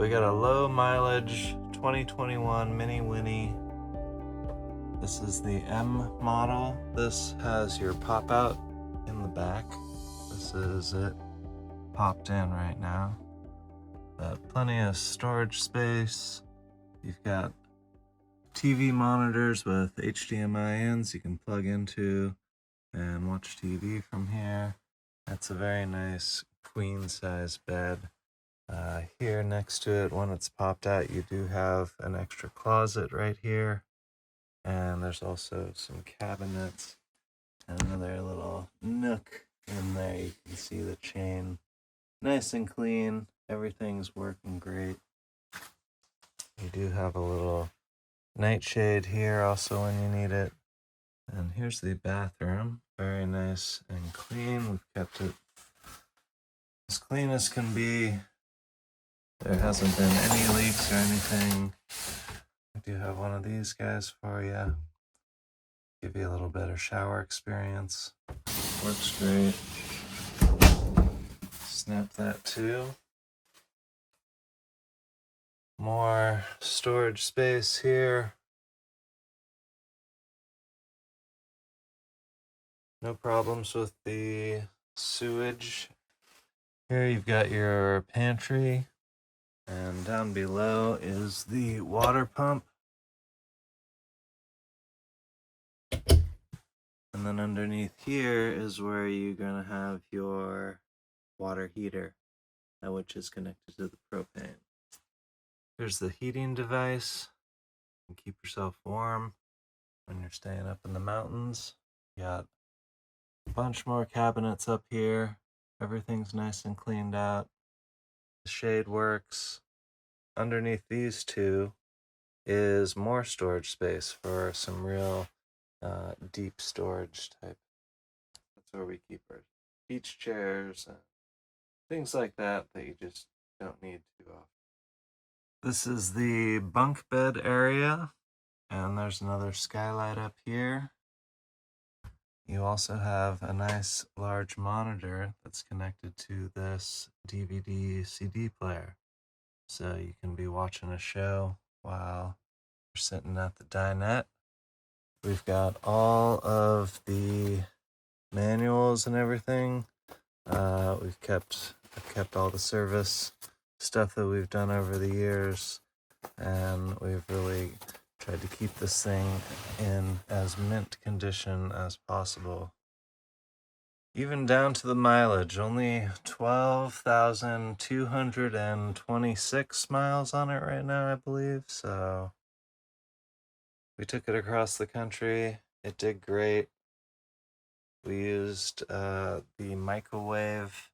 we got a low mileage 2021 Minnie Winnie. This is the M model. This has your pop out in the back. This is it popped in right now. Plenty of storage space. You've got TV monitors with HDMI ins you can plug into and watch TV from here. That's a very nice queen size bed. Here next to it, when it's popped out, you do have an extra closet right here. And there's also some cabinets and another little nook in there. You can see the chain. Nice and clean. Everything's working great. You do have a little nightshade here also when you need it. And here's the bathroom. Very nice and clean. We've kept it as clean as can be. There hasn't been any leaks or anything. I do have one of these guys for you. Give you a little better shower experience. Works great. Snap that too. More storage space here. No problems with the sewage. Here you've got your pantry, and down below is the water pump. And then underneath here is where you're gonna have your water heater, which is connected to the propane. Here's the heating device. You can keep yourself warm when you're staying up in the mountains. You got a bunch more cabinets up here. Everything's nice and cleaned out. The shade works. Underneath these two is more storage space for some real deep storage type. That's where we keep our beach chairs and things like that you just don't need too often. This is the bunk bed area, and there's another skylight up here. You also have a nice large monitor that's connected to this DVD CD player. So you can be watching a show while you're sitting at the dinette. We've got all of the manuals and everything. I've kept all the service stuff that we've done over the years, and we've really tried to keep this thing in as mint condition as possible. Even down to the mileage, only 12,226 miles on it right now, I believe. So we took it across the country. It did great. We used the microwave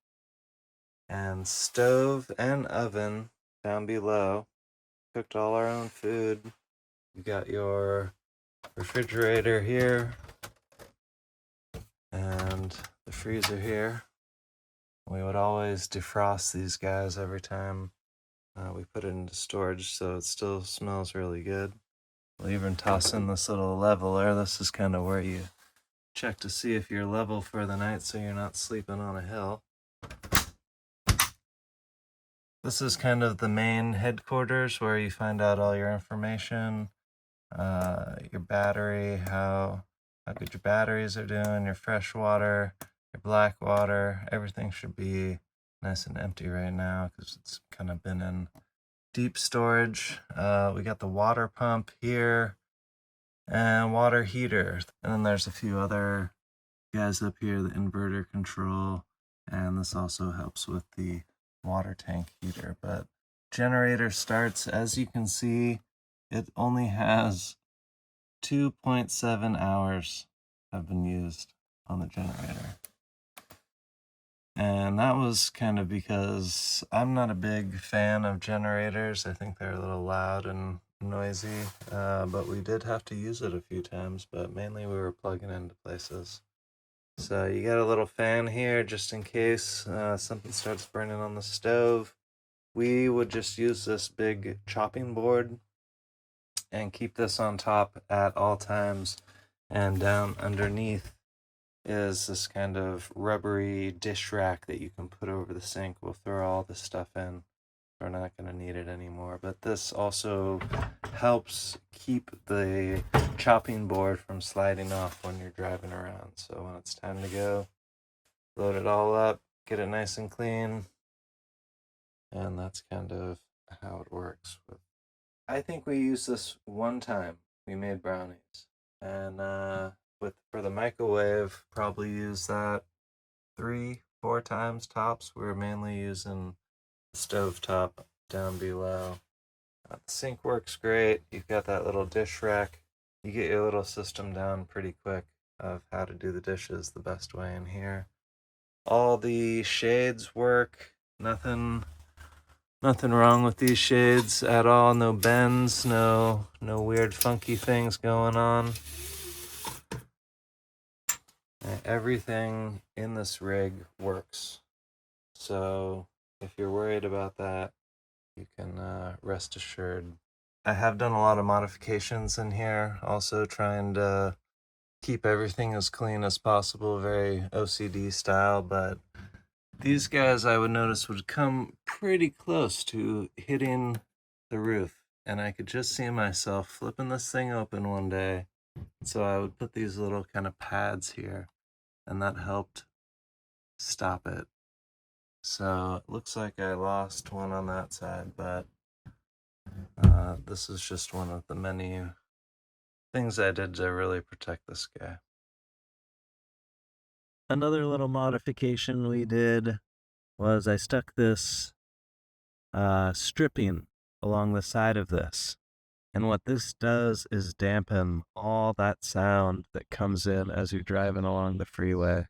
and stove and oven down below. Cooked all our own food. You got your refrigerator here and the freezer here. We would always defrost these guys every time we put it into storage, so it still smells really good. We'll even toss in this little leveler. This is kind of where you check to see if you're level for the night so you're not sleeping on a hill. This is kind of the main headquarters where you find out all your information, your battery, how good your batteries are doing, your fresh water, your black water. Everything should be nice and empty right now because it's kind of been in deep storage. We got the water pump here and water heater. And then there's a few other guys up here, the inverter control, and this also helps with the water tank heater. But generator starts, as you can see, it only has 2.7 hours have been used on the generator. And that was kind of because I'm not a big fan of generators. I think they're a little loud and noisy, but we did have to use it a few times, but mainly we were plugging into places. So you got a little fan here just in case something starts burning on the stove. We would just use this big chopping board and keep this on top at all times, and down underneath is this kind of rubbery dish rack that you can put over the sink. We'll throw all this stuff in We're not going to need it anymore. But this also helps keep the chopping board from sliding off when you're driving around. So when it's time to go, load it all up, get it nice and clean. And that's kind of how it works. I think we used this one time. We made brownies. And for the microwave, probably use that 3-4 times tops. We were mainly using the stovetop down below. The sink works great. You've got that little dish rack. You get your little system down pretty quick of how to do the dishes the best way in here. All the shades work. Nothing wrong with these shades at all. No bends, no weird funky things going on. Everything in this rig works. So if you're worried about that, you can rest assured. I have done a lot of modifications in here, also trying to keep everything as clean as possible, very OCD style, but these guys I would notice would come pretty close to hitting the roof, and I could just see myself flipping this thing open one day. So I would put these little kind of pads here, and that helped stop it. So it looks like I lost one on that side, but this is just one of the many things I did to really protect this guy. Another little modification we did was I stuck this stripping along the side of this. And what this does is dampen all that sound that comes in as you're driving along the freeway.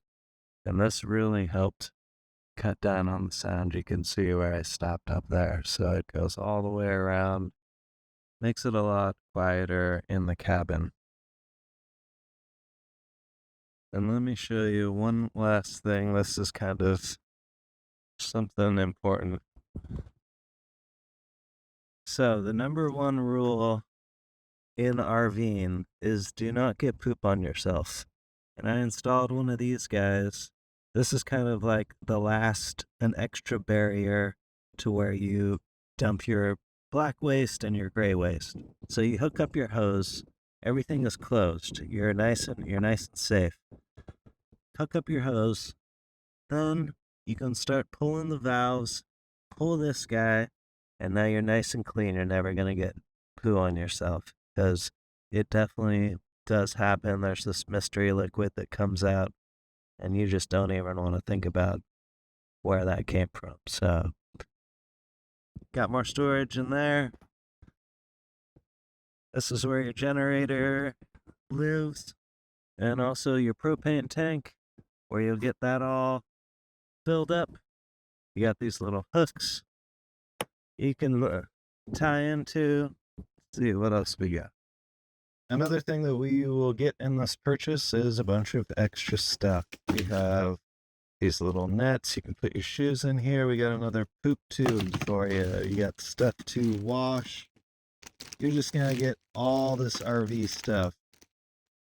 And this really helped cut down on the sound. You can see where I stopped up there. So it goes all the way around. Makes it a lot quieter in the cabin. And let me show you one last thing. This is kind of something important. So the number one rule in RVing is do not get poop on yourself. And I installed one of these guys. This is kind of like an extra barrier to where you dump your black waste and your gray waste. So you hook up your hose, everything is closed. You're nice and safe. Hook up your hose, then you can start pulling the valves, pull this guy, and now you're nice and clean. You're never gonna get poo on yourself, because it definitely does happen. There's this mystery liquid that comes out, and you just don't even want to think about where that came from. So got more storage in there. This is where your generator lives, and also your propane tank, where you'll get that all filled up. You got these little hooks you can tie into. Let's see what else we got. Another thing that we will get in this purchase is a bunch of extra stuff. We have these little nets. You can put your shoes in here. We got another poop tube for you. You got stuff to wash. You're just gonna get all this RV stuff.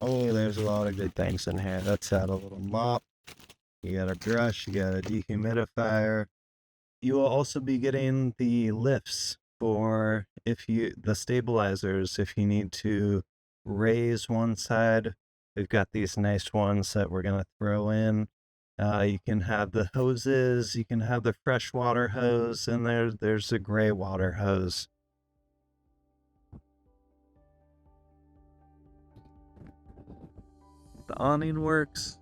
Oh, there's a lot of good things in here. That's got a little mop. You got a brush. You got a dehumidifier. You will also be getting the lifts for the stabilizers if you need to raise one side. We've got these nice ones that we're gonna throw in. You can have the hoses. You can have the freshwater hose, and there's a gray water hose. The awning works,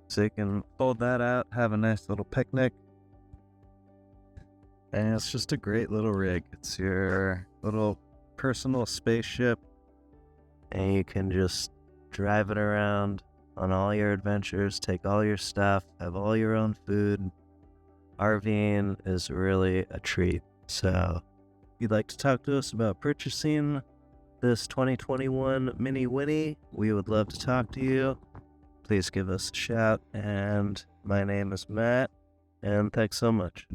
so you can fold that out, have a nice little picnic. And it's just a great little rig. It's your little personal spaceship, and you can just drive it around on all your adventures, take all your stuff, have all your own food. RVing is really a treat. So if you'd like to talk to us about purchasing this 2021 Minnie Winnie, we would love to talk to you. Please give us a shout. And my name is Matt, and thanks so much.